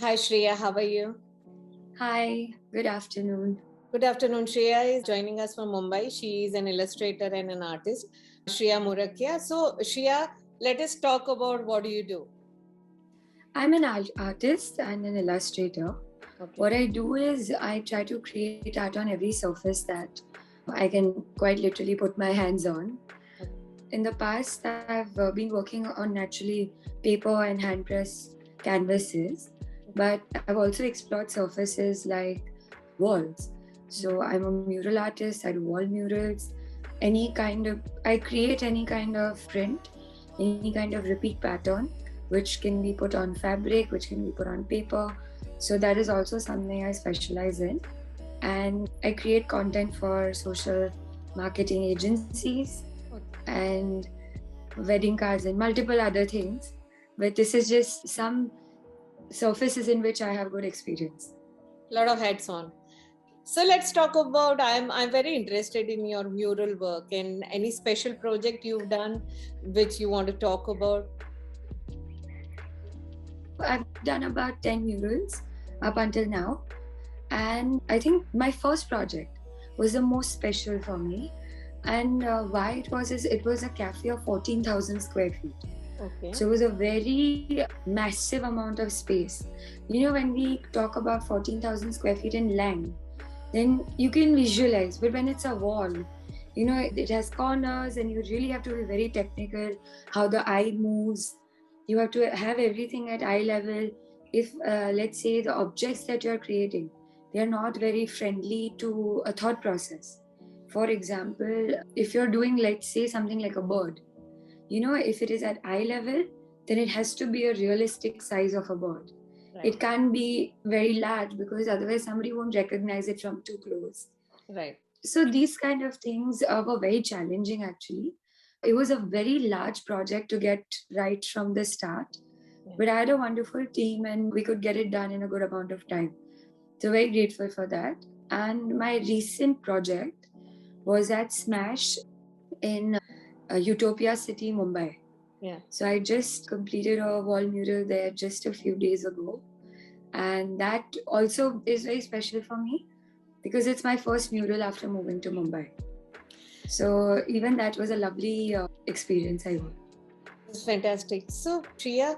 Hi Shriya, how are you? Hi, good afternoon. Good afternoon. Shriya is joining us from Mumbai. She is an illustrator and an artist, Shriya Morakhia. So Shriya, let us talk about what do you do? I'm an artist and an illustrator. Okay. What I do is I try to create art on every surface that I can quite literally put my hands on. In the past, I've been working on naturally paper and hand pressed canvases, but I've also explored surfaces like walls. So I'm a mural artist, I do wall murals, I create any kind of print, any kind of repeat pattern, which can be put on fabric, which can be put on paper. So that is also something I specialize in. And I create content for social marketing agencies and wedding cards and multiple other things. But this is just some surfaces in which I have good experience. A lot of hats on. So let's talk about I'm very interested in your mural work and any special project you've done which you want to talk about. I've done about 10 murals up until now. And I think my first project was the most special for me. And why it was is it was a cafe of 14,000 square feet. Okay. So it was a very massive amount of space. You know, when we talk about 14,000 square feet in length, then you can visualize. But when it's a wall, you know, it has corners and you really have to be very technical, how the eye moves. You have to have everything at eye level. If, let's say, the objects that you're creating, they are not very friendly to a thought process. For example, if you're doing, let's say, something like a bird, you know, if it is at eye level, then it has to be a realistic size of a bird. Right. It can't be very large because otherwise somebody won't recognize it from too close. Right. So these kind of things were very challenging actually. It was a very large project to get right from the start. Yeah. But I had a wonderful team and we could get it done in a good amount of time. So very grateful for that. And my recent project was at Smash in Utopia City, Mumbai. Yeah. So I just completed a wall mural there just a few days ago. And that also is very special for me because it's my first mural after moving to Mumbai. So even that was a lovely experience I had. It's fantastic. So Shriya,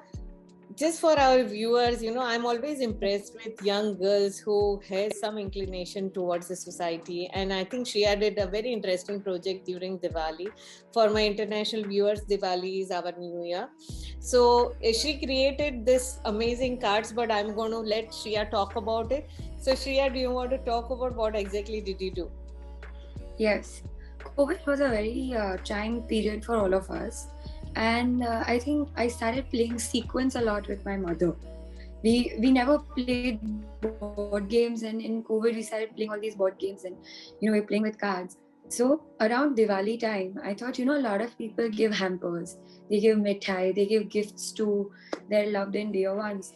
just for our viewers, I'm always impressed with young girls who has some inclination towards the society. And I think Shriya did a very interesting project during Diwali. For my international viewers, Diwali is our new year. So she created this amazing cards, but I'm going to let Shriya talk about it. So Shriya, do you want to talk about what exactly did you do? Yes. COVID was a very trying period for all of us. And I think I started playing sequence a lot with my mother. We never played board games, and in COVID we started playing all these board games, and we're playing with cards. So around Diwali time, I thought, a lot of people give hampers, they give mithai, they give gifts to their loved and dear ones.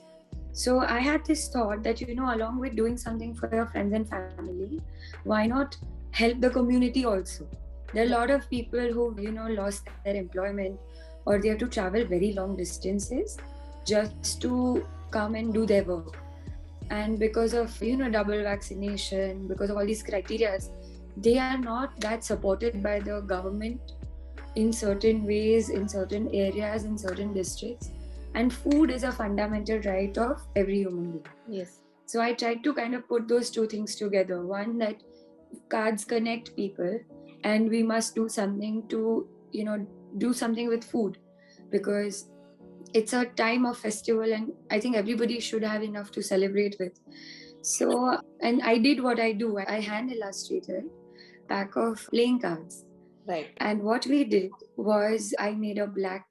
So I had this thought that, along with doing something for your friends and family, why not help the community also? There are a lot of people who, lost their employment or they have to travel very long distances just to come and do their work. And because of, double vaccination, because of all these criteria, they are not that supported by the government in certain ways, in certain areas, in certain districts. And food is a fundamental right of every human being. Yes. So I tried to kind of put those two things together. One, that cards connect people, and we must do something to, do something with food, because it's a time of festival and I think everybody should have enough to celebrate with. So, and I did what I do. I hand illustrated pack of playing cards. Right. And what we did was I made a black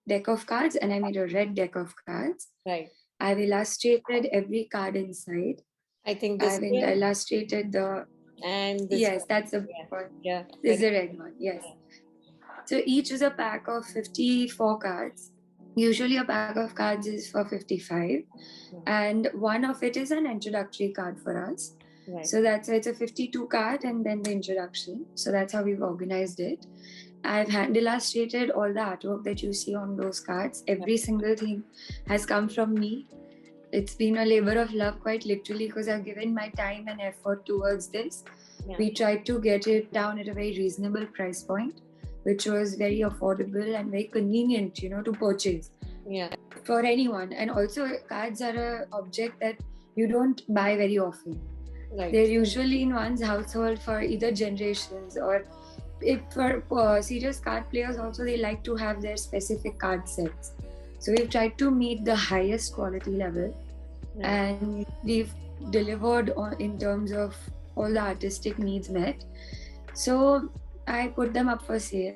deck of cards and I made a red deck of cards. Right. I've illustrated every card inside. I think this I've illustrated and this yes, that's the one. Yeah. This is the red one. Yes. So each is a pack of 54 cards. Usually a pack of cards is for 55. And one of it is an introductory card for us. Right. So it's a 52 card and then the introduction. So that's how we've organized it. I've hand illustrated all the artwork that you see on those cards. Every single thing has come from me. It's been a labor of love, quite literally, because I've given my time and effort towards this. Yeah. We tried to get it down at a very reasonable price point, which was very affordable and very convenient, to purchase. Yeah. For anyone. And also, cards are an object that you don't buy very often. Right. They're usually in one's household for either generations, or if for serious card players also, they like to have their specific card sets. So we've tried to meet the highest quality level, and we've delivered in terms of all the artistic needs met. So I put them up for sale.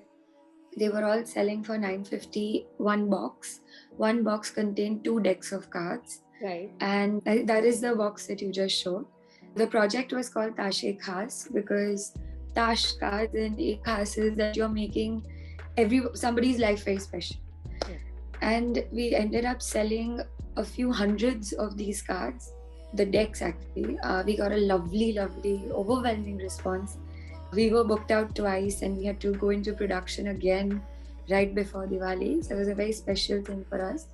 They were all selling for $9.50 one box. One box contained 2 decks of cards. Right. And that is the box that you just showed. The project was called Tash Ek Khas because Tash cards and Ek Khas is that you're making somebody's life very special. Yeah. And we ended up selling a few hundreds of these cards, the decks actually. We got a lovely, overwhelming response. We were booked out twice and we had to go into production again right before Diwali. So it was a very special thing for us.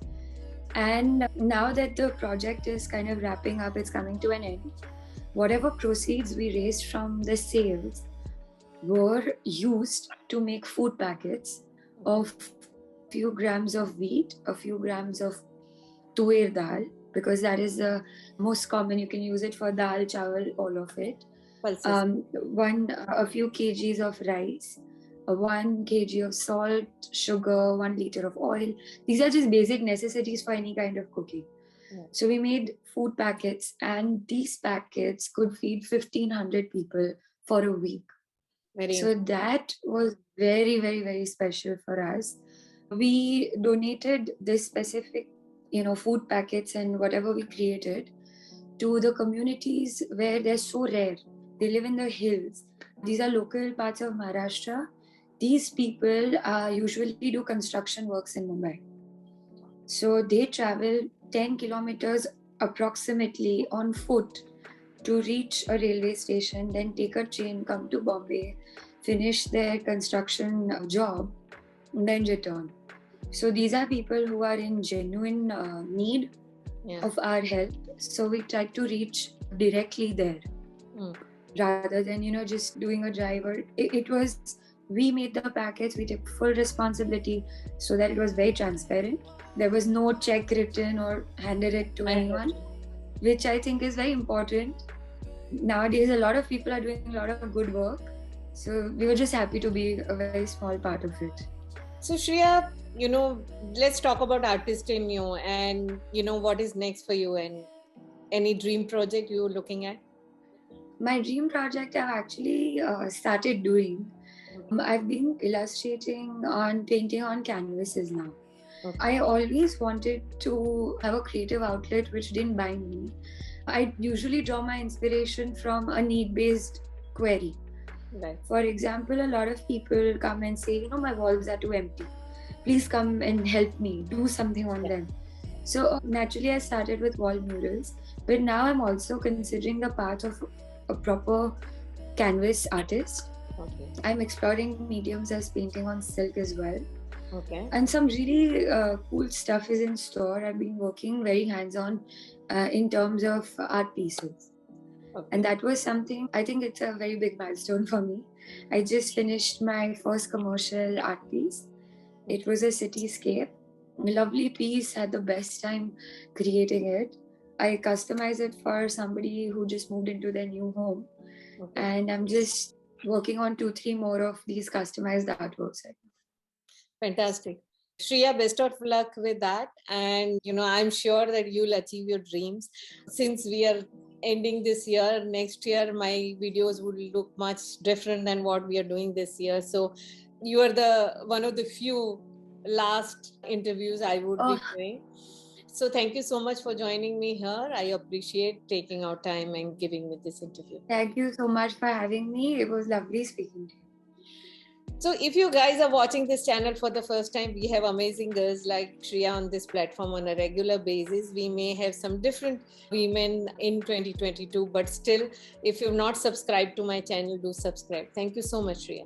And now that the project is kind of wrapping up, it's coming to an end. Whatever proceeds we raised from the sales were used to make food packets of a few grams of wheat, a few grams of tuer dal, because that is the most common. You can use it for dal, chawal, all of it. A few kgs of rice, 1 kg of salt, sugar, 1 liter of oil. These are just basic necessities for any kind of cooking. Yeah. So we made food packets, and these packets could feed 1,500 people for a week. That was very, very, very special for us. We donated this specific, food packets and whatever we created to the communities where they're so rare. They live in the hills. These are local parts of Maharashtra. These people usually do construction works in Mumbai. So they travel 10 kilometers approximately on foot to reach a railway station, then take a train, come to Bombay, finish their construction job, and then return. So these are people who are in genuine need of our help. So we tried to reach directly there. Rather than, just doing a drive. We made the packets, we took full responsibility so that it was very transparent. There was no check written or handed it to anyone, which I think is very important. Nowadays, a lot of people are doing a lot of good work. So we were just happy to be a very small part of it. So Shriya, let's talk about artist in you and, what is next for you and any dream project you're looking at? My dream project I've actually started doing. I've been illustrating painting on canvases now. Okay. I always wanted to have a creative outlet which didn't bind me. I usually draw my inspiration from a need-based query. Right. For example, a lot of people come and say, my walls are too empty. Please come and help me, do something on them. So naturally I started with wall murals, but now I'm also considering the path of a proper canvas artist. Okay. I'm exploring mediums as painting on silk as well. Okay. And some really cool stuff is in store. I've been working very hands-on in terms of art pieces. Okay. And that was something, I think it's a very big milestone for me. I just finished my first commercial art piece. It was a cityscape. A lovely piece, had the best time creating it. I customized it for somebody who just moved into their new home. Okay. And I'm just working on 2-3 more of these customized artworks. Fantastic. Shriya, best of luck with that. And, I'm sure that you'll achieve your dreams. Since we are ending this year, next year, my videos would look much different than what we are doing this year. So you are one of the few last interviews I would be doing. So thank you so much for joining me here. I appreciate taking our time and giving me this interview. Thank you so much for having me. It was lovely speaking to you. So if you guys are watching this channel for the first time, we have amazing girls like Shriya on this platform on a regular basis. We may have some different women in 2022, but still, if you've not subscribed to my channel, do subscribe. Thank you so much, Shriya.